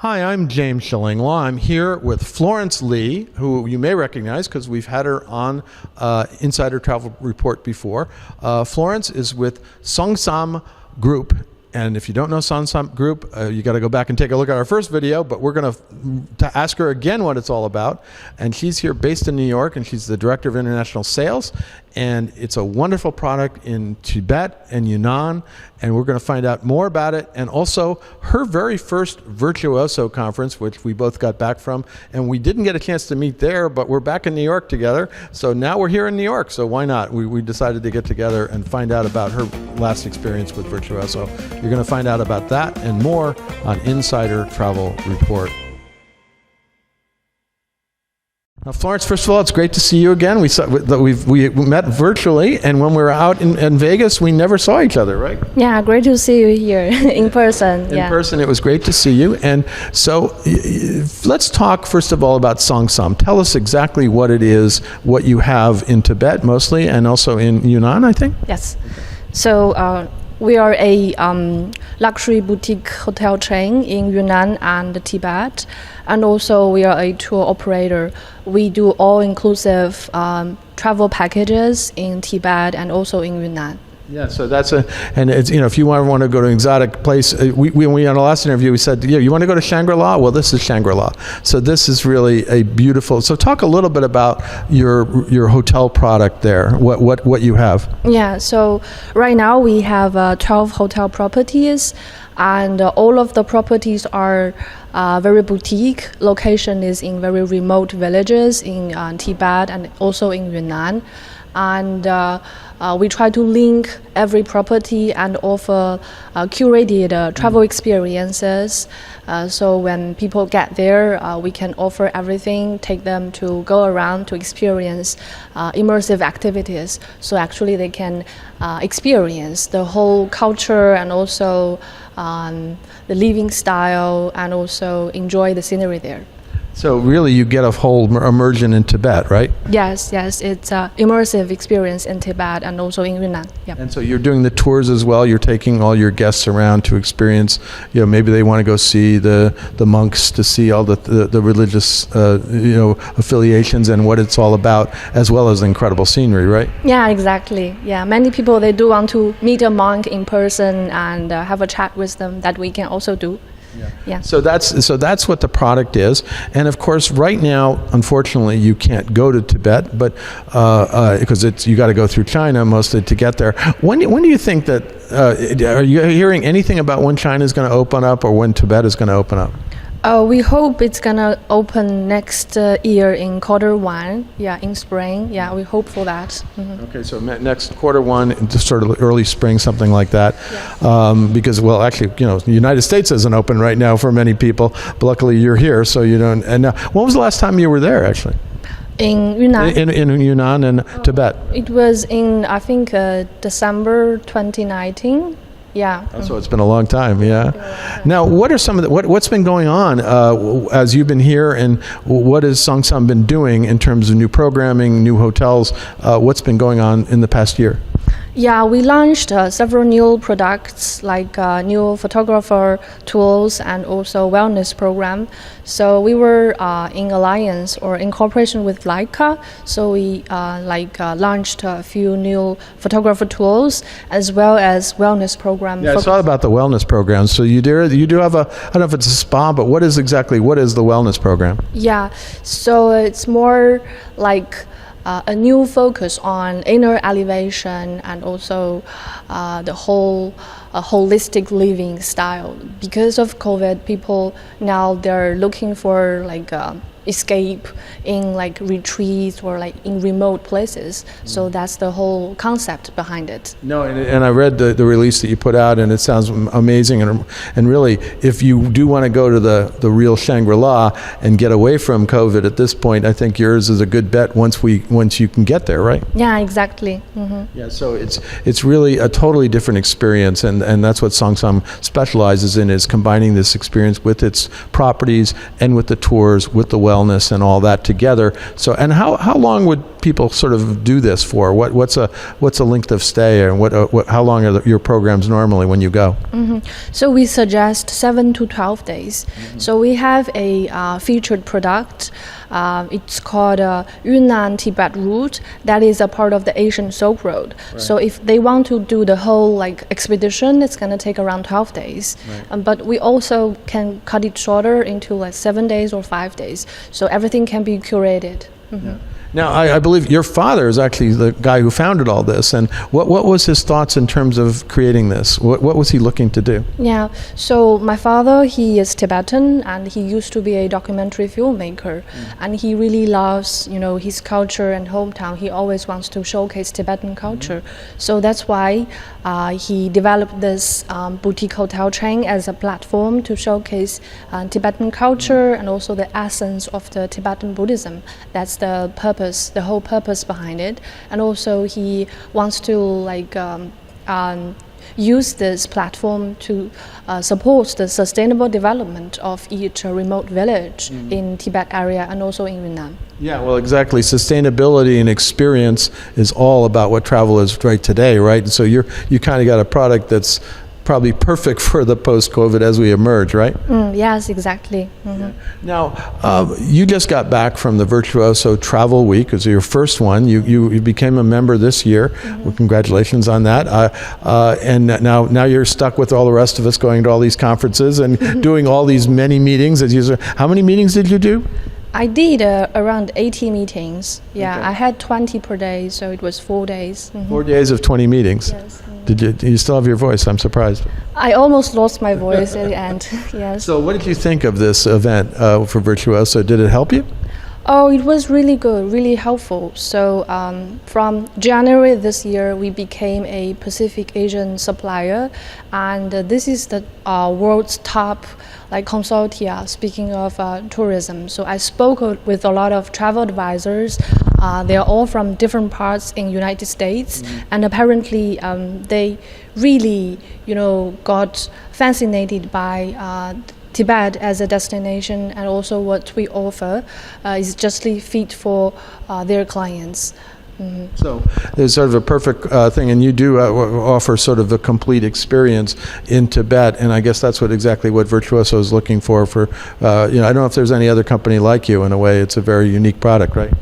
Hi, I'm James Shillinglaw. I'm here with Florence Lee, who you may recognize because we've had her on Insider Travel Report before. Florence is with Songtsam Group. And if you don't know Songtsam Group, you got to go back and take a look at our first video, but we're going to ask her again what it's all about. And she's here based in New York, and she's the Director of International Sales. And it's a wonderful product in Tibet and Yunnan, and we're going to find out more about it. And also her very first Virtuoso conference, which we both got back from, and we didn't get a chance to meet there, but we're back in New York together. So now we're here in New York, so why not? We decided to get together and find out about her last experience with Virtuoso. You're going to find out about that and more on Insider Travel Report. Now, Florence, first of all, it's great to see you again. We met virtually, and when we were out in Vegas, we never saw each other, right? Yeah, great to see you here in person. In person, it was great to see you. And so let's talk, first of all, about Songtsam. Tell us exactly what it is, what you have in Tibet mostly, and also in Yunnan, I think? Yes. So we are a luxury boutique hotel chain in Yunnan and Tibet, and also we are a tour operator. We do all-inclusive travel packages in Tibet and also in Yunnan. Yeah, so that's and it's, if you want to go to an exotic place, we on the last interview, we said, yeah, you want to go to Shangri-La? Well, this is Shangri-La. So this is really a beautiful, so talk a little bit about your hotel product there, what you have. Yeah, so right now we have 12 hotel properties, and all of the properties are very boutique. Location is in very remote villages in Tibet and also in Yunnan. And we try to link every property and offer curated travel experiences. So when people get there, we can offer everything, take them to go around to experience immersive activities. So actually they can experience the whole culture and also the living style, and also enjoy the scenery there. So really you get a whole immersion in Tibet, right? Yes, it's an immersive experience in Tibet and also in Yunnan. Yeah. And so you're doing the tours as well. You're taking all your guests around to experience, maybe they want to go see the monks, to see all the religious, affiliations and what it's all about, as well as the incredible scenery, right? Yeah, exactly. Yeah, many people, they do want to meet a monk in person and have a chat with them. That we can also do. Yeah. So that's what the product is, and of course, right now, unfortunately, you can't go to Tibet, but because you got to go through China mostly to get there. When do you think that? Are you hearing anything about when China is going to open up, or when Tibet is going to open up? We hope it's gonna open next year in Q1. Yeah, in spring. Yeah, we hope for that. Mm-hmm. Okay, so next Q1, just sort of early spring, something like that. Yes. Because, well, actually, the United States isn't open right now for many people. But luckily, you're here, so you don't. And when was the last time you were there, actually? In Yunnan. In Yunnan and Tibet. It was in, I think, December 2019. Yeah. Oh, so it's been a long time, yeah. Now, what are some of what's been going on as you've been here, and what has Songtsam been doing in terms of new programming, new hotels? What's been going on in the past year? Yeah, we launched several new products like new photographer tools and also wellness program. So we were in alliance or in cooperation with Leica. So we launched a few new photographer tools as well as wellness program. Yeah, I saw about the wellness program. So you do have I don't know if it's a spa, but what is the wellness program? Yeah, so it's more like a new focus on inner elevation and also the whole holistic living style. Because of COVID, people now they're looking for escape in retreats or in remote places. So that's the whole concept behind it. No, and I read the release that you put out, and it sounds amazing. And really, if you do want to go to the real Shangri-La and get away from COVID at this point, I think yours is a good bet once you can get there, right? Yeah, exactly. Mm-hmm. Yeah, so it's really a totally different experience, and that's what Songtsam specializes in, is combining this experience with its properties and with the tours, with the wellness and all that together. So, and how long would people sort of do this for? What's a length of stay, and how long are your programs normally when you go? So we suggest 7 to 12 days. So we have a featured product. It's called Yunnan Tibet route. That is a part of the Asian Silk Road. Right. So if they want to do the whole expedition, it's going to take around 12 days. Right. But we also can cut it shorter into 7 days or 5 days. So everything can be curated. Yeah. Now, I believe your father is actually the guy who founded all this. And what was his thoughts in terms of creating this? What was he looking to do? Yeah, so my father, he is Tibetan, and he used to be a documentary filmmaker. And he really loves, his culture and hometown. He always wants to showcase Tibetan culture. So that's why he developed this boutique hotel chain as a platform to showcase Tibetan culture and also the essence of the Tibetan Buddhism. That's the purpose, the whole purpose behind it. And also he wants to use this platform to support the sustainable development of each remote village in Tibet area and also in Yunnan. Yeah, well, exactly. Sustainability and experience is all about what travel is right today, right? And so you kind of got a product that's probably perfect for the post-COVID as we emerge, right? Yes, exactly. Yeah. Now, you just got back from the Virtuoso Travel Week. It was your first one. You became a member this year. Well, congratulations on that. And now you're stuck with all the rest of us going to all these conferences and doing all these many meetings. How many meetings did you do? I did around 80 meetings. Yeah, Okay. I had 20 per day, so it was 4 days. 4 days of 20 meetings. Yes. Do you still have your voice? I'm surprised. I almost lost my voice at the end. Yes. So what did you think of this event for Virtuoso? Did it help you? Oh, it was really good, really helpful. So from January this year, we became a Pacific Asian supplier, and this is the world's top consortia, speaking of tourism. So I spoke with a lot of travel advisors. They are all from different parts in United States, and apparently they really, got fascinated by Tibet as a destination, and also what we offer is justly fit for their clients. So there's sort of a perfect thing, and you do offer sort of the complete experience in Tibet, and I guess that's exactly what Virtuoso is looking for. I don't know if there's any other company like you. In a way, it's a very unique product, right?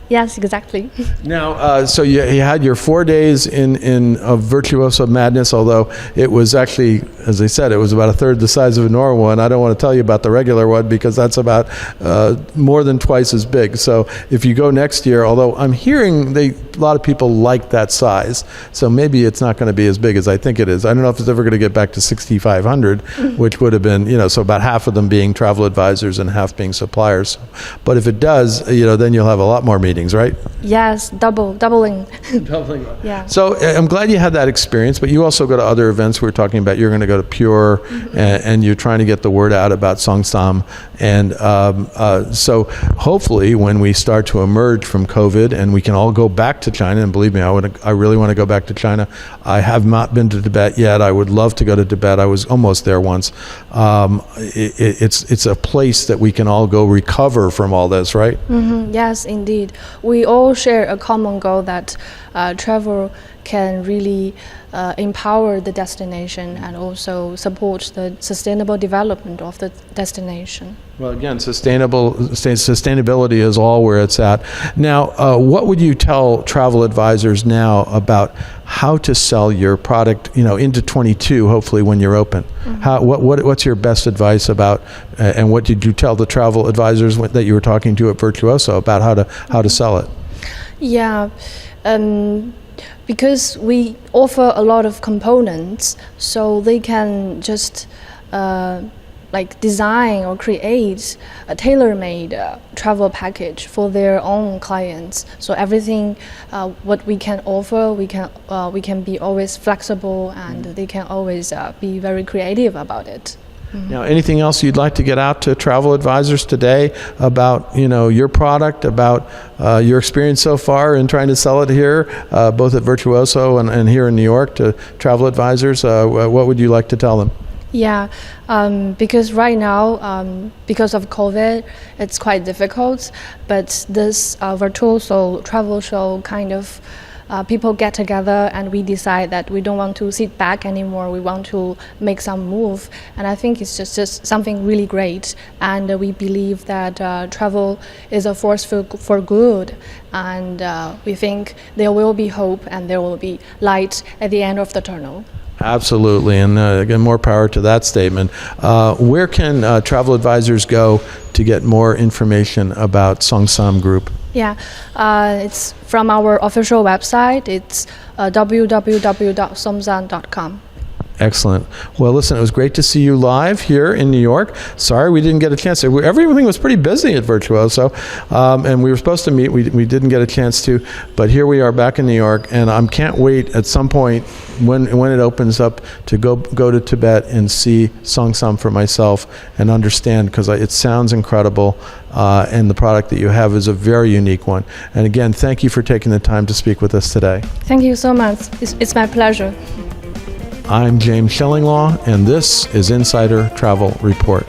Yes, exactly. Now, so you had your 4 days in Virtuoso Madness, although it was actually, as I said, it was about a third the size of a normal one. I don't want to tell you about the regular one because that's about more than twice as big. So if you go next year, although I'm hearing a lot of people like that size, so maybe it's not going to be as big as I think it is. I don't know if it's ever going to get back to 6,500, which would have been, so about half of them being travel advisors and half being suppliers. But if it does, then you'll have a lot more meetings. Right? Yes, doubling. Yeah. So I'm glad you had that experience, but you also go to other events. We were talking about you're going to go to Pure, and you're trying to get the word out about Songtsam. And so hopefully when we start to emerge from COVID and we can all go back to China, and believe me, I really want to go back to China. I have not been to Tibet yet. I would love to go to Tibet. I was almost there once. It's a place that we can all go recover from all this, right? Yes, indeed. We all share a common goal that travel can really empower the destination and also support the sustainable development of the destination. Well, again, sustainability is all where it's at. Now, what would you tell travel advisors now about how to sell your product, into 22, hopefully when you're open? What's your best advice about, and what did you tell the travel advisors that you were talking to at Virtuoso about how to sell it? Yeah, because we offer a lot of components, so they can just design or create a tailor-made travel package for their own clients. So everything what we can offer, we can be always flexible, and they can always be very creative about it. Now, anything else you'd like to get out to travel advisors today about your product, about your experience so far in trying to sell it here, both at Virtuoso and here in New York, to travel advisors? What would you like to tell them? Yeah, because right now, because of COVID, it's quite difficult. But this Virtuoso travel show kind of people get together and we decide that we don't want to sit back anymore. We want to make some move, and I think it's just something really great. And we believe that travel is a force for good, and we think there will be hope and there will be light at the end of the tunnel. Absolutely, and again, more power to that statement. Where can travel advisors go to get more information about Songtsam Group? Yeah, it's from our official website. It's www.songtsam.com. Excellent. Well, listen, it was great to see you live here in New York. Sorry we didn't get a chance to. Everything was pretty busy at Virtuoso, and we were supposed to meet. We didn't get a chance to, but here we are back in New York, and I can't wait at some point when it opens up to go to Tibet and see Songtsam for myself and understand, because it sounds incredible, and the product that you have is a very unique one. And again, thank you for taking the time to speak with us today. Thank you so much. It's my pleasure. I'm James Schellinglaw, and this is Insider Travel Report.